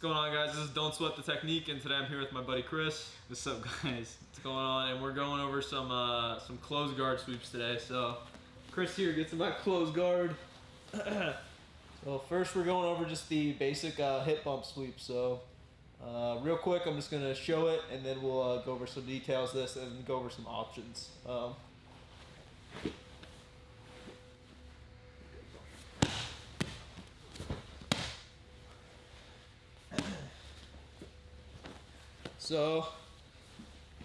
What's going on, guys? This is Don't Sweat the Technique, and today I'm here with my buddy Chris. What's up, guys? What's going on? And we're going over some closed guard sweeps today. So Chris here gets in my closed guard. So first we're going over just the basic hip bump sweep. So real quick, I'm just gonna show it, and then we'll go over some details of this and go over some options. So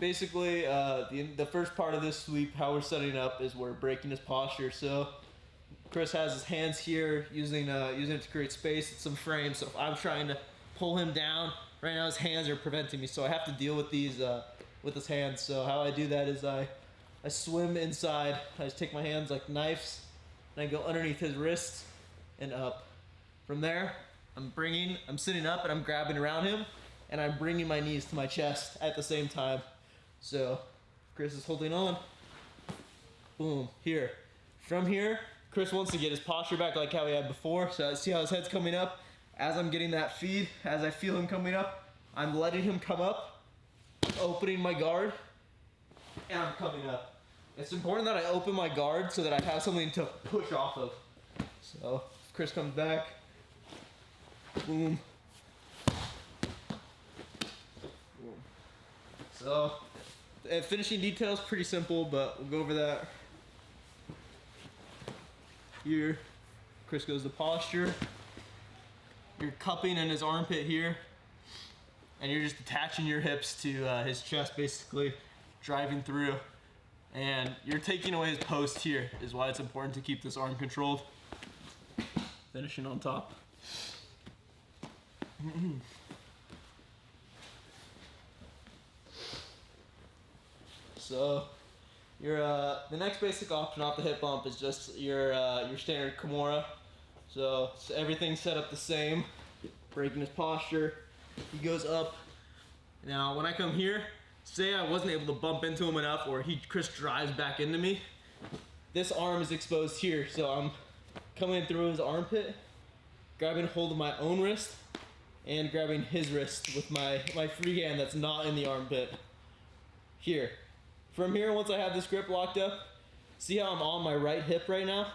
basically, the first part of this sweep, how we're setting up, is we're breaking his posture. So Chris has his hands here, using it to create space and some frame. So if I'm trying to pull him down, right now his hands are preventing me, so I have to deal with these with his hands. So how I do that is I swim inside. I just take my hands like knives, and I go underneath his wrists and up. From there, I'm sitting up and I'm grabbing around him, and I'm bringing my knees to my chest at the same time. So Chris is holding on. Boom, here. From here, Chris wants to get his posture back like how he had before. So I see how his head's coming up. As I'm getting that feed, as I feel him coming up, I'm letting him come up, opening my guard, and I'm coming up. It's important that I open my guard so that I have something to push off of. So if Chris comes back, boom. So, finishing details, pretty simple, but we'll go over that. Here, Chris goes to posture. You're cupping in his armpit here, and you're just attaching your hips to his chest, basically, driving through. And you're taking away his post here, is why it's important to keep this arm controlled. Finishing on top. So the next basic option off the hip bump is just your standard Kimura. So everything's set up the same. Breaking his posture, he goes up. Now when I come here, say I wasn't able to bump into him enough, or Chris drives back into me, this arm is exposed here. So I'm coming in through his armpit, grabbing hold of my own wrist, and grabbing his wrist with my free hand that's not in the armpit. Here. From here, once I have this grip locked up, see how I'm on my right hip right now?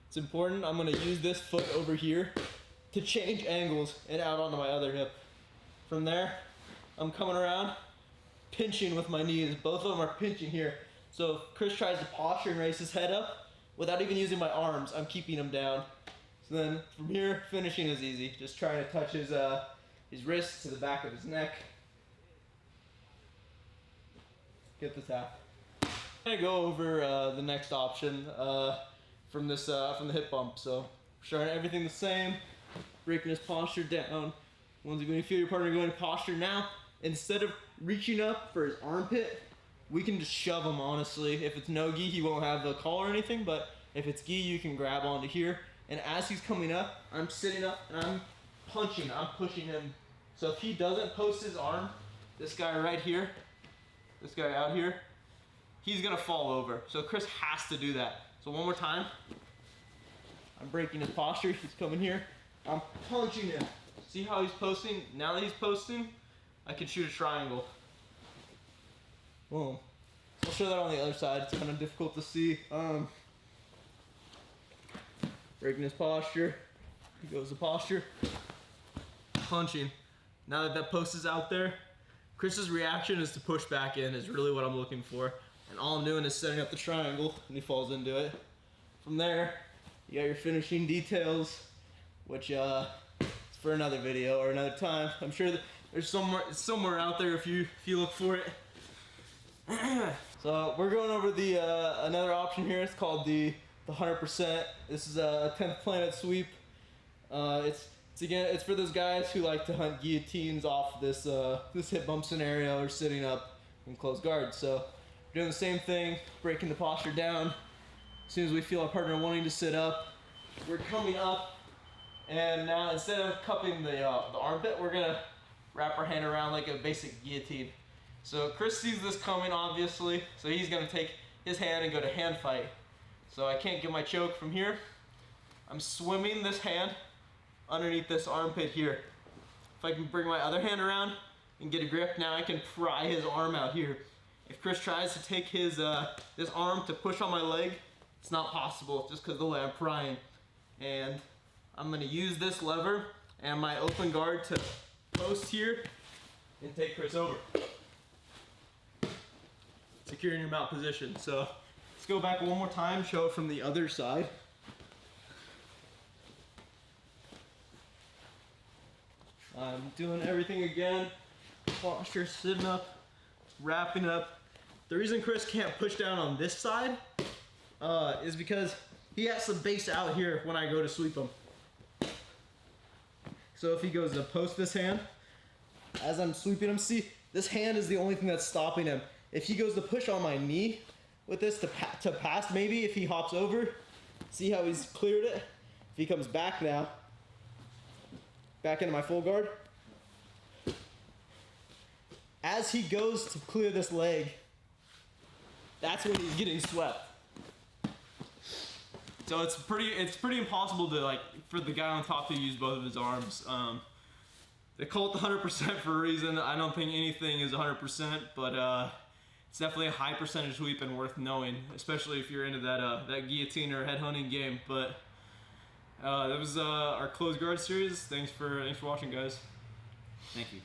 It's important. I'm gonna use this foot over here to change angles and out onto my other hip. From there, I'm coming around, pinching with my knees. Both of them are pinching here. So if Chris tries to posture and raise his head up, without even using my arms, I'm keeping him down. So then from here, finishing is easy. Just trying to touch his wrist to the back of his neck. Get the tap. I'm gonna go over the next option from the hip bump. So starting everything the same, breaking his posture down. Once you feel your partner going to posture now, instead of reaching up for his armpit, we can just shove him. Honestly, if it's no gi, he won't have the collar or anything. But if it's gi, you can grab onto here. And as he's coming up, I'm sitting up and I'm punching. I'm pushing him. So if he doesn't post his arm, this guy right here, this guy out here, he's gonna fall over. So Chris has to do that. So one more time. I'm breaking his posture. He's coming here. I'm punching him. See how he's posting? Now that he's posting, I can shoot a triangle. Boom. I'll show that on the other side. It's kind of difficult to see. Breaking his posture. He goes to posture. Punching. Now that that post is out there, Chris's reaction is to push back in, is really what I'm looking for. And all I'm doing is setting up the triangle, and he falls into it. From there, you got your finishing details, which is for another video or another time. I'm sure that there's somewhere out there if you look for it. So we're going over the another option here. It's called the 100%. This is a 10th planet sweep. It's for those guys who like to hunt guillotines off this hip bump scenario or sitting up in closed guard. So we're doing the same thing, breaking the posture down. As soon as we feel our partner wanting to sit up, we're coming up, and now instead of cupping the armpit, we're gonna wrap our hand around like a basic guillotine. So Chris sees this coming, obviously, so he's gonna take his hand and go to hand fight. So I can't get my choke from here. I'm swimming this hand underneath this armpit here. if I can bring my other hand around and get a grip, now I can pry his arm out here. If Chris tries to take his this arm to push on my leg, it's not possible just because of the way I'm prying. And I'm gonna use this lever and my open guard to post here and take Chris over. Secure in your mount position. So let's go back one more time, show it from the other side. I'm doing everything again. Posture, sitting up, wrapping up. The reason Chris can't push down on this side is because he has to base out here when I go to sweep him. So if he goes to post this hand, as I'm sweeping him, see, this hand is the only thing that's stopping him. If he goes to push on my knee with this to pass, maybe if he hops over, see how he's cleared it? If he comes back now, back into my full guard, as he goes to clear this leg, that's when he's getting swept. So it's pretty impossible to, like, for the guy on top to use both of his arms. They call it the 100% for a reason. I don't think anything is 100%, but it's definitely a high percentage sweep and worth knowing, especially if you're into that guillotine or head hunting game. But that was our closed guard series. Thanks for watching, guys. Thank you.